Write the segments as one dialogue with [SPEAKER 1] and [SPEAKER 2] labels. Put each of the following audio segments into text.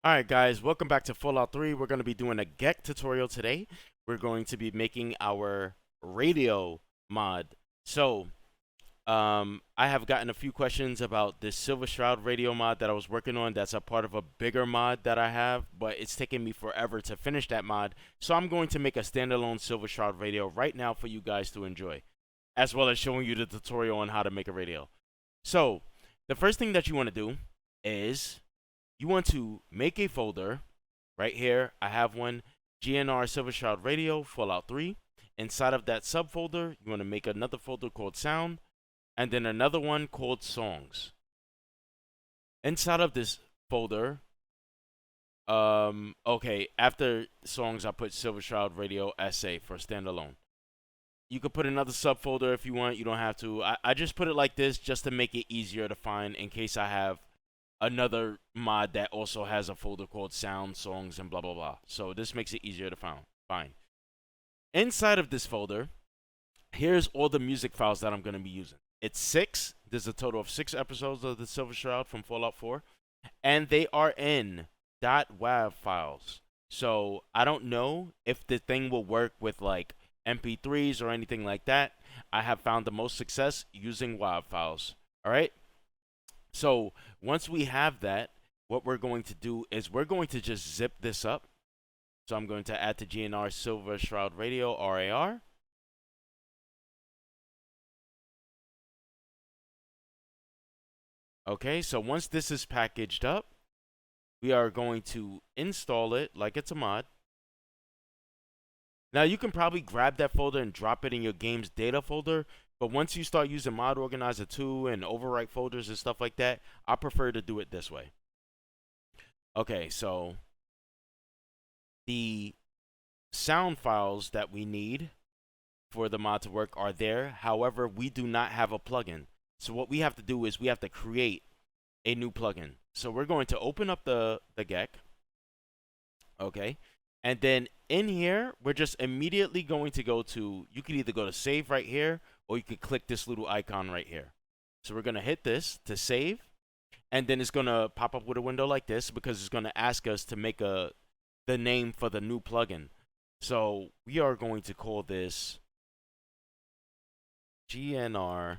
[SPEAKER 1] Alright guys, welcome back to Fallout 3. We're going to be doing a geck tutorial today. We're going to be making our radio mod. So, I have gotten a few questions about this Silver Shroud radio mod that I was working on. That's a part of a bigger mod that I have, but it's taken me forever to finish that mod. So I'm going to make a standalone Silver Shroud radio right now for you guys to enjoy, as well as showing you the tutorial on how to make a radio. So, the first thing that you want to do is you want to make a folder. Right here, I have one, GNR Silver Shroud Radio Fallout 3. Inside of that subfolder, you want to make another folder called Sound, and then another one called Songs. Inside of this folder, okay, after Songs, I put Silver Shroud Radio SA for standalone. You could put another subfolder if you want. You don't have to. I just put it like this just to make it easier to find in case I have another mod that also has a folder called sound, songs, and blah blah blah. So this makes it easier to find. Inside of this folder, here's all the music files that I'm going to be using. It's 6. There's a total of 6 episodes of the Silver Shroud from Fallout 4, and they are in .wav files. So I don't know if the thing will work with like MP3s or anything like that. I have found the most success using WAV files. All right. So once we have that, what we're going to do is we're going to just zip this up. So I'm going to add to GNR Silver Shroud Radio RAR. Okay, so once this is packaged up, we are going to install it like it's a mod. Now you can probably grab that folder and drop it in your game's data folder, but once you start using Mod Organizer 2 and overwrite folders and stuff like that, I prefer to do it this way. Okay, so the sound files that we need for the mod to work are there. However, we do not have a plugin. So what we have to do is we have to create a new plugin. So we're going to open up the geck. Okay. And then in here, we're just immediately going to go to, you can either go to save right here, or you could click this little icon right here. So we're going to hit this to save, and then it's going to pop up with a window like this because it's going to ask us to make the name for the new plugin. So we are going to call this GNR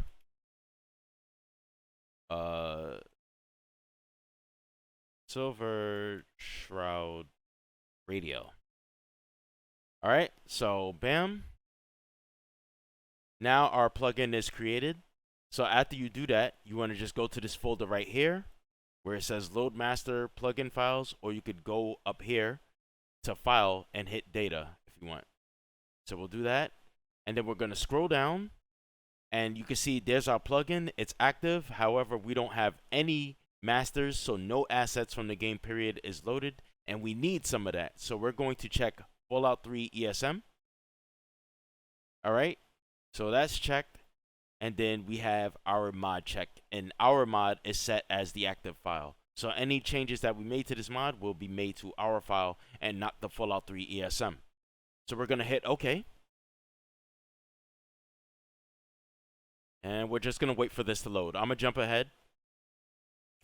[SPEAKER 1] Silver Shroud Radio. All right, so bam. Now our plugin is created. So after you do that, you want to just go to this folder right here where it says load master plugin files, or you could go up here to file and hit data if you want. So we'll do that. And then we're going to scroll down, and you can see there's our plugin. It's active. However, we don't have any masters, so no assets from the game period is loaded, and we need some of that. So we're going to check Fallout 3 ESM. All right, so that's checked, and then we have our mod checked, and our mod is set as the active file. So any changes that we made to this mod will be made to our file and not the Fallout 3 ESM. So we're gonna hit OK, and we're just gonna wait for this to load. I'm gonna jump ahead.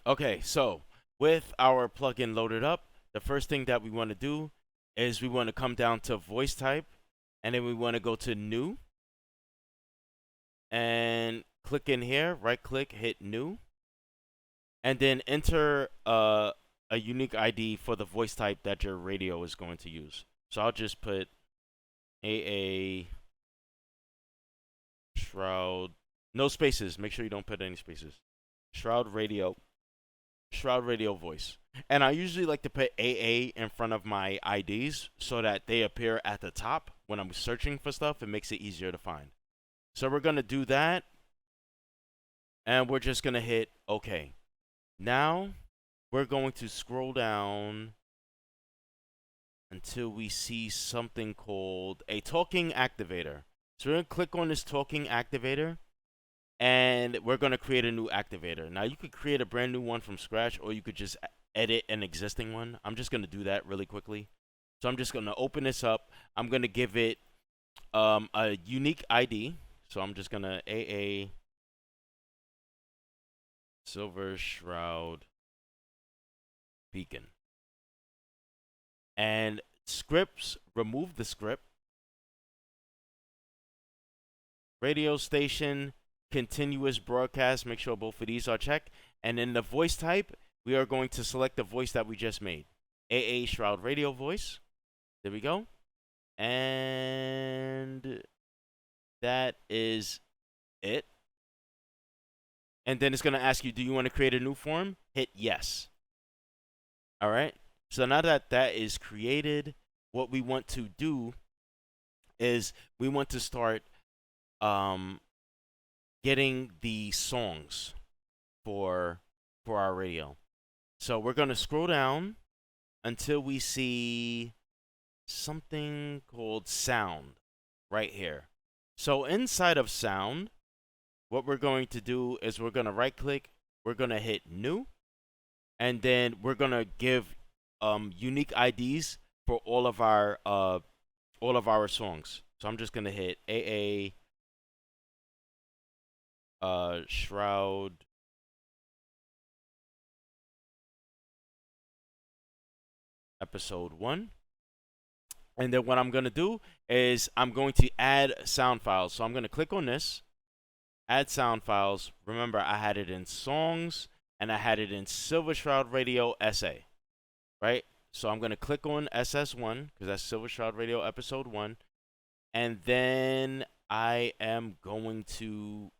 [SPEAKER 1] Okay, so with our plugin loaded up, the first thing that we want to do is we want to come down to voice type, and then we want to go to new and click in here, right click, hit new, and then enter a unique ID for the voice type that your radio is going to use. So I'll just put AA Shroud, no spaces, make sure you don't put any spaces, Shroud Radio voice. And I usually like to put AA in front of my IDs so that they appear at the top when I'm searching for stuff. It makes it easier to find. So we're going to do that, and we're just going to hit OK. Now we're going to scroll down until we see something called a talking activator. So we're going to click on this talking activator, and we're going to create a new activator. Now you could create a brand new one from scratch, or you could just edit an existing one. I'm just going to do that really quickly. So I'm just going to open this up. I'm going to give it a unique ID. So I'm just going to AA Silver Shroud Beacon. And scripts, remove the script. Radio station, continuous broadcast, make sure both of these are checked. And in the voice type, we are going to select the voice that we just made. AA Shroud Radio voice. There we go. And that is it. And then it's going to ask you, do you want to create a new form? Hit yes. All right. So now that that is created, what we want to do is we want to start getting the songs for our radio. So we're going to scroll down until we see something called sound right here. So inside of sound, what we're going to do is we're going to right click, we're going to hit new, and then we're going to give unique IDs for all of our songs. So I'm just going to hit AA Shroud episode 1. And then what I'm going to do is I'm going to add sound files. So I'm going to click on this, add sound files. Remember, I had it in songs and I had it in Silver Shroud Radio SA, right? So I'm going to click on SS1 because that's Silver Shroud Radio episode 1. And then I am going to,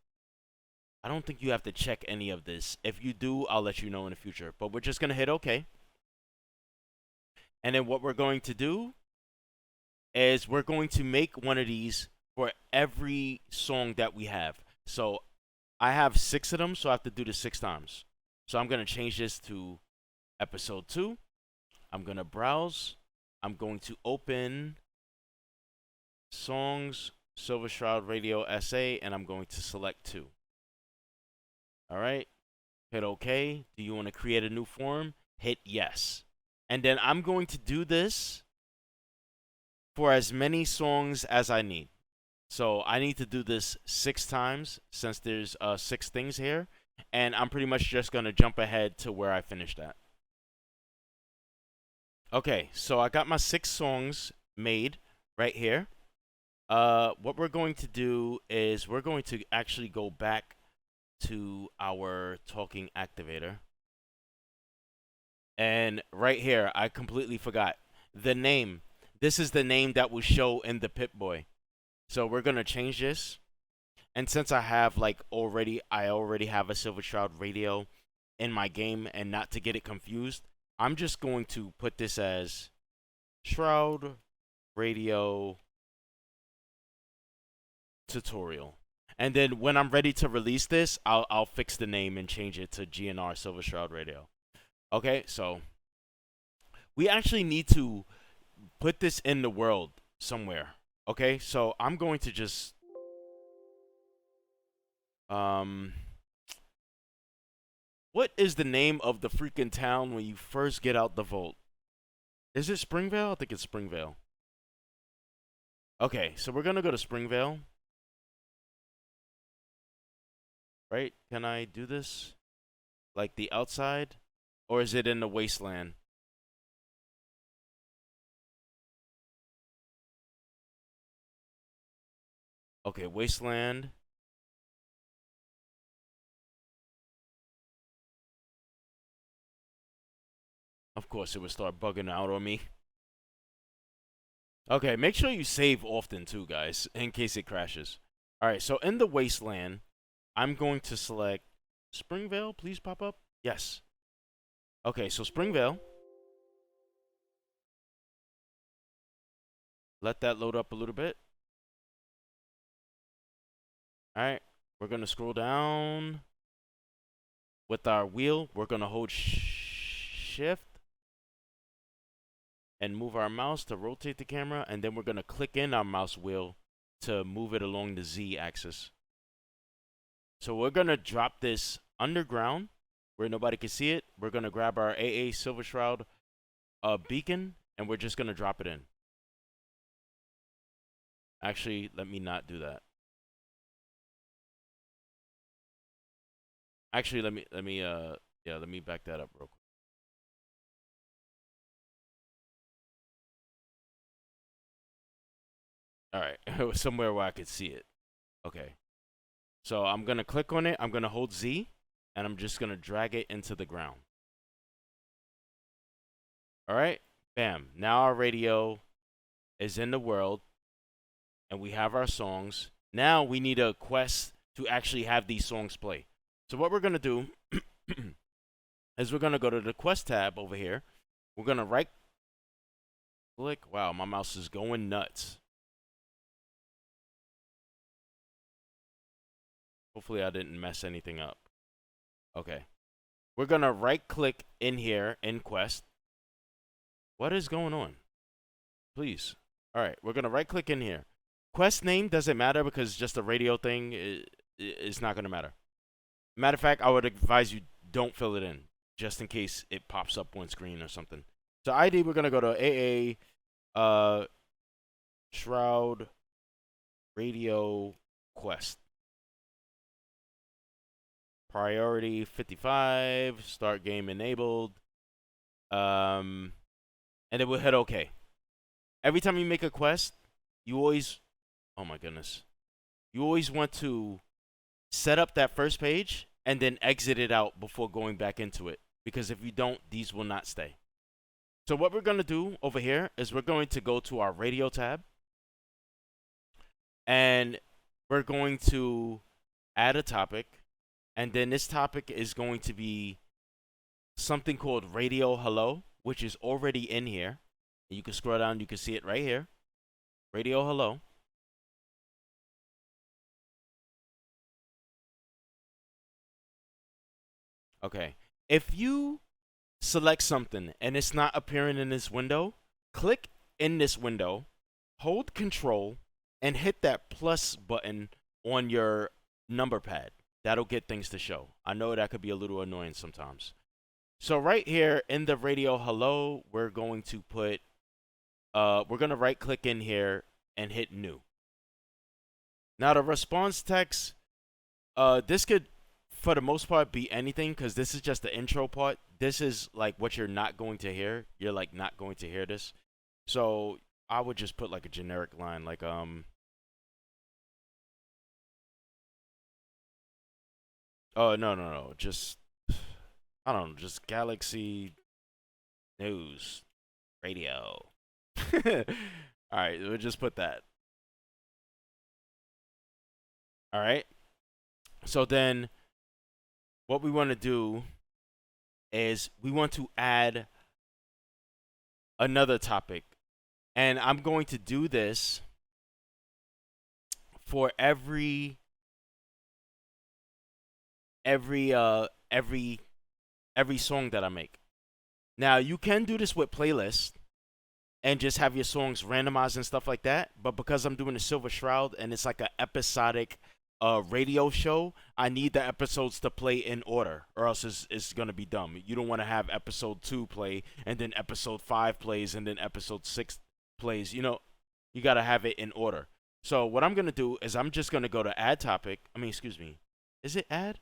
[SPEAKER 1] I don't think you have to check any of this. If you do, I'll let you know in the future. But we're just going to hit OK. And then what we're going to do is we're going to make one of these for every song that we have. So I have 6 of them, so I have to do this 6 times. So I'm going to change this to episode 2. I'm going to browse. I'm going to open songs, Silver Shroud Radio SA, and I'm going to select 2. All right. Hit OK. Do you want to create a new form? Hit yes. And then I'm going to do this for as many songs as I need. So I need to do this 6 times since there's 6 things here. And I'm pretty much just going to jump ahead to where I finished at. Okay, so I got my 6 songs made right here. What we're going to do is we're going to actually go back to our talking activator. And right here, I completely forgot the name. This is the name that will show in the Pip-Boy. So we're going to change this. And since I have I already have a Silver Shroud Radio in my game, and not to get it confused, I'm just going to put this as Shroud Radio Tutorial. And then when I'm ready to release this, I'll fix the name and change it to GNR Silver Shroud Radio. Okay, so we actually need to put this in the world somewhere. Okay, so I'm going to just what is the name of the freaking town when you first get out the vault? Is it Springvale? I think it's Springvale. Okay, so we're gonna go to Springvale. Right? Can I do this? Like the outside? Or is it in the wasteland? Okay, wasteland. Of course, it would start bugging out on me. Okay, make sure you save often too, guys, in case it crashes. Alright, so in the wasteland, I'm going to select Springvale. Please pop up. Yes. Okay, so Springvale. Let that load up a little bit. Alright, we're going to scroll down. With our wheel, we're going to hold shift and move our mouse to rotate the camera, and then we're going to click in our mouse wheel to move it along the Z axis. So we're going to drop this underground where nobody can see it. We're going to grab our AA Silver Shroud beacon, and we're just going to drop it in. Actually, let me not do that. Actually, let me back that up real quick. All right, it was somewhere where I could see it. Okay. So I'm gonna click on it. I'm gonna hold Z, and I'm just gonna drag it into the ground. All right. Bam. Now our radio is in the world, and we have our songs. Now we need a quest to actually have these songs play. So what we're gonna do is we're gonna go to the quest tab over here. We're gonna right click. Wow, my mouse is going nuts. Hopefully I didn't mess anything up. Okay. We're gonna right click in here in quest. What is going on? Please. All right, we're gonna right click in here. Quest name doesn't matter because it's just a radio thing. It's not gonna matter. Matter of fact, I would advise you don't fill it in just in case it pops up on screen or something. So ID, we're gonna go to AA Shroud Radio Quest. Priority 55. Start game enabled. And then we'll hit OK. Every time you make a quest, you always, oh my goodness, you always want to set up that first page and then exit it out before going back into it. Because if you don't, these will not stay. So what we're going to do over here is we're going to go to our radio tab. And we're going to add a topic. And then this topic is going to be something called Radio Hello, which is already in here. You can scroll down, you can see it right here. Radio Hello. Okay. If you select something and it's not appearing in this window, click in this window, hold Control, and hit that plus button on your number pad. That'll get things to show. I know that could be a little annoying sometimes. So right here in the Radio Hello, we're going to put, we're going to right click in here and hit New. Now the response text, this could, for the most part, be anything because this is just the intro part. This is like what you're not going to hear. You're like not going to hear this. So I would just put like a generic line like oh no. Just I don't know, just Galaxy News Radio. All right, we'll just put that. All right. So then what we want to do is we want to add another topic. And I'm going to do this for every song that I make. Now, you can do this with playlists and just have your songs randomized and stuff like that, but because I'm doing the Silver Shroud and it's like an episodic radio show, I need the episodes to play in order, or else it's gonna be dumb. You don't want to have episode 2 play and then episode 5 plays and then episode 6 plays. You know, you gotta have it in order. So what I'm gonna do is I'm just gonna go to add topic. I mean, excuse me, is it add?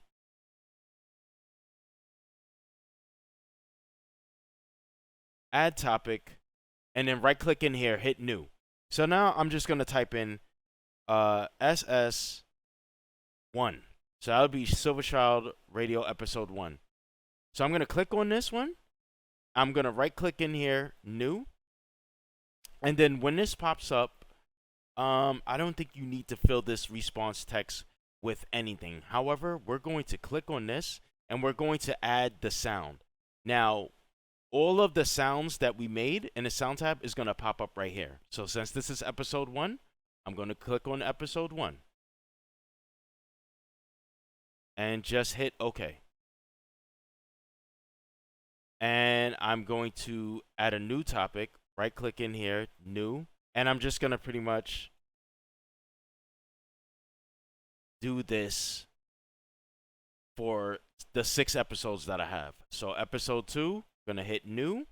[SPEAKER 1] Add topic, and then right click in here, hit new. So now I'm just gonna type in SS1. So that would be Silver Child Radio Episode 1. So I'm going to click on this one. I'm going to right click in here, new. And then when this pops up, I don't think you need to fill this response text with anything. However, we're going to click on this and we're going to add the sound. Now, all of the sounds that we made in the sound tab is going to pop up right here. So since this is episode 1, I'm going to click on episode 1. And just hit OK. And I'm going to add a new topic. Right click in here, new. And I'm just going to pretty much do this for the 6 episodes that I have. So episode 2, going to hit new.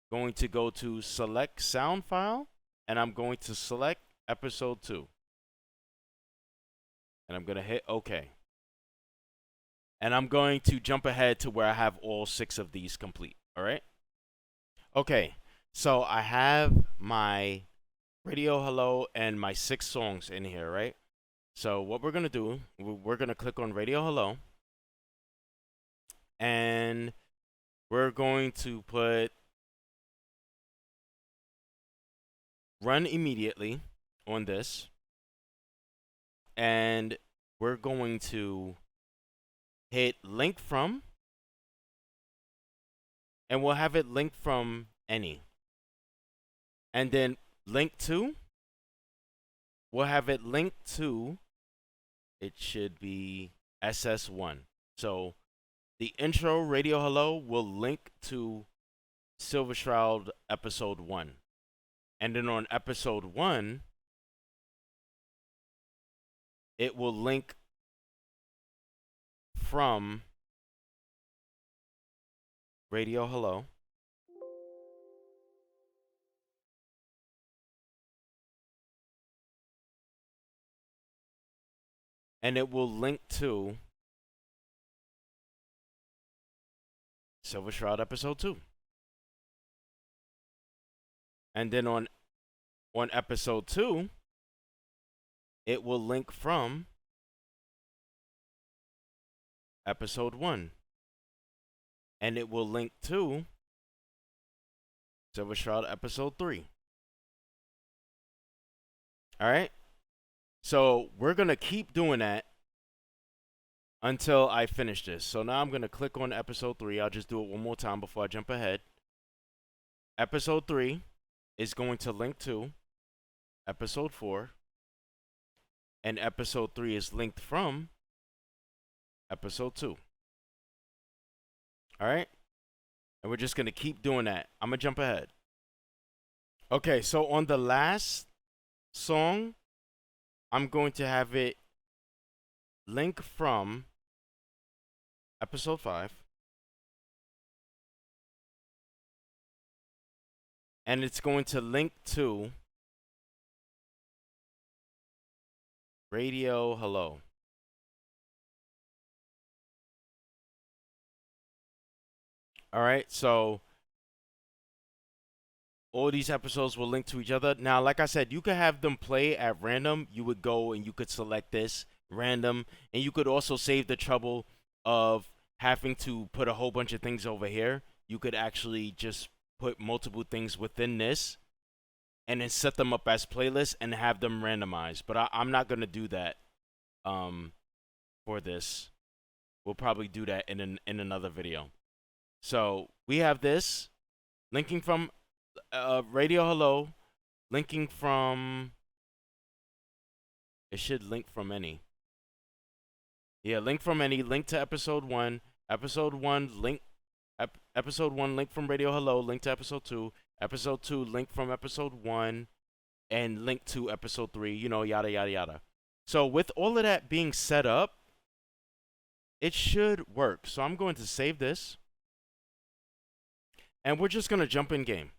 [SPEAKER 1] Going to go to select sound file. And I'm going to select episode 2. And I'm going to hit OK. And I'm going to jump ahead to where I have all 6 of these complete. All right? Okay. So I have my Radio Hello and my 6 songs in here, right? So what we're gonna do, we're gonna click on Radio Hello, and we're going to put Run Immediately on this, and we're going to hit Link From, and we'll have it linked from any. And then Link To, we'll have it linked to, it should be SS1. So the intro Radio Hello will link to Silver Shroud episode 1. And then on episode 1, it will link from Radio Hello. And it will link to Silver Shroud episode 2. And then on episode 2, it will link from episode 1. And it will link to Silver Shroud episode 3. All right? So we're going to keep doing that until I finish this. So now I'm going to click on episode 3. I'll just do it one more time before I jump ahead. Episode 3 is going to link to episode 4. And episode 3 is linked from episode 2. All right? And we're just going to keep doing that. I'm going to jump ahead. Okay, so on the last song, I'm going to have it link from episode 5. And it's going to link to Radio Hello. All right, so all these episodes will link to each other. Now, like I said, you could have them play at random. You would go and you could select this random, and you could also save the trouble of having to put a whole bunch of things over here. You could actually just put multiple things within this and then set them up as playlists and have them randomized. But I'm not going to do that for this. We'll probably do that in another video. So we have this linking from Radio Hello, linking from, it should link from any. Yeah, link from any, link to episode 1, episode 1, link, episode 1, link from Radio Hello, link to episode 2, link from episode 1, and link to episode 3, you know, yada, yada, yada. So with all of that being set up, it should work. So I'm going to save this, and we're just going to jump in game.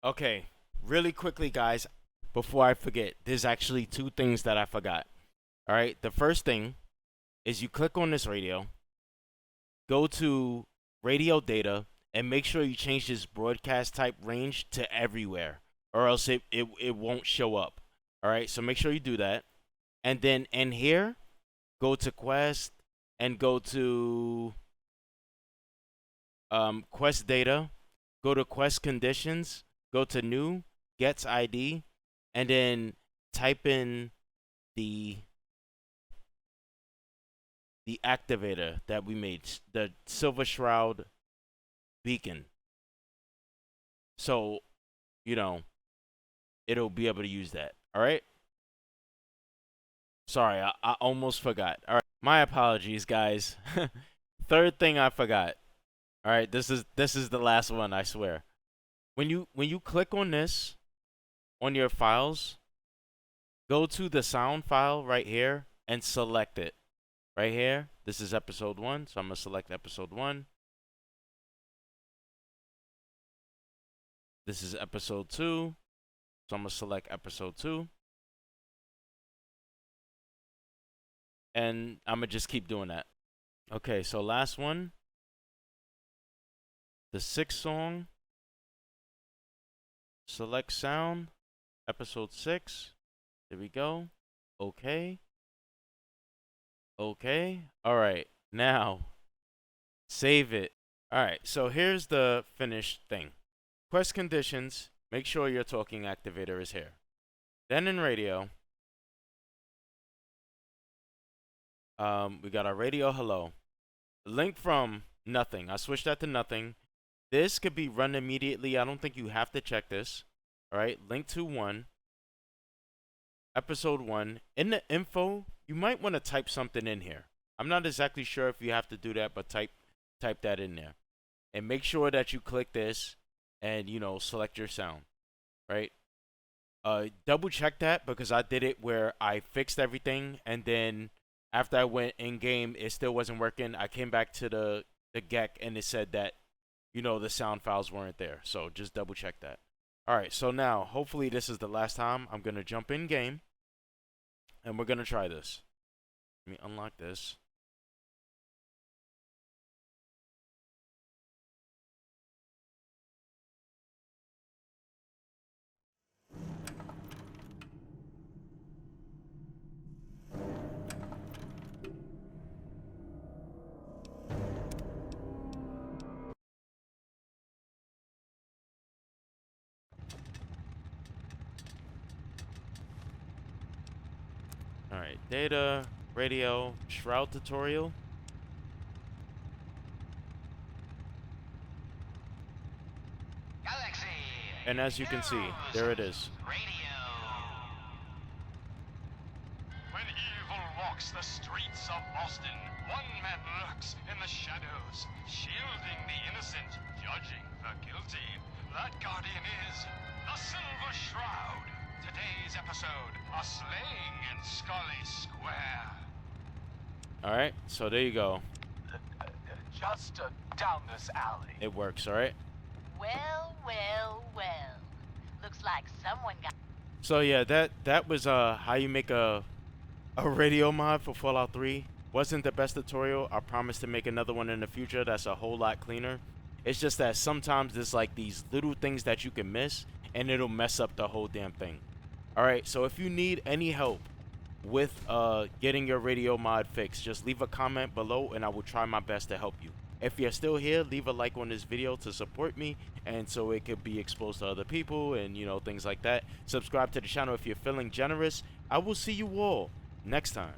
[SPEAKER 1] Okay, really quickly, guys, before I forget, there's actually 2 things that I forgot. All right, the first thing is you click on this radio, go to radio data, and make sure you change this broadcast type range to everywhere, or else it won't show up. All right, so make sure you do that. And then in here, go to Quest and go to Quest data, go to Quest conditions, go to new, gets ID, and then type in the activator that we made, the Silver Shroud beacon. So, you know, it'll be able to use that. All right? Sorry, I almost forgot. All right, my apologies, guys. Third thing I forgot. All right, this is the last one, I swear. When you click on this on your files, go to the sound file right here and select it. Right here, this is episode 1, so I'm going to select episode 1. This is episode 2, so I'm going to select episode 2. And I'm going to just keep doing that. Okay, so last one. The 6th song. Select sound. Episode 6. There we go. Okay. Okay. All right. Now, save it. All right. So here's the finished thing. Quest conditions. Make sure your talking activator is here. Then in radio, we got our radio hello. Link from nothing. I switched that to nothing. This could be run immediately. I don't think you have to check this. All right. Link to 1. Episode 1. In the info, you might want to type something in here. I'm not exactly sure if you have to do that, but type that in there. And make sure that you click this and, select your sound, right? Double check that because I did it where I fixed everything and then after I went in game, it still wasn't working. I came back to the geck and it said that, the sound files weren't there. So just double check that. All right, so now hopefully this is the last time. I'm going to jump in game and we're going to try this. Let me unlock this. All right, data, radio, shroud tutorial.
[SPEAKER 2] Galaxy.
[SPEAKER 1] And as you can see, there it is.
[SPEAKER 2] Radio.
[SPEAKER 3] When evil walks the streets of Boston, one man lurks in the shadows, shielding the innocent, judging the guilty. That guardian is the Silver Shroud. Today's episode, a slaying in Scully Square.
[SPEAKER 1] Alright, so there you go.
[SPEAKER 3] Just down this alley.
[SPEAKER 1] It works, alright?
[SPEAKER 4] Well, well, well. Looks like someone got...
[SPEAKER 1] So yeah, that was how you make a radio mod for Fallout 3. Wasn't the best tutorial. I promise to make another one in the future that's a whole lot cleaner. It's just that sometimes there's like these little things that you can miss and it'll mess up the whole damn thing. Alright, so if you need any help with getting your radio mod fixed, just leave a comment below and I will try my best to help you. If you're still here, leave a like on this video to support me and so it could be exposed to other people and things like that. Subscribe to the channel if you're feeling generous. I will see you all next time.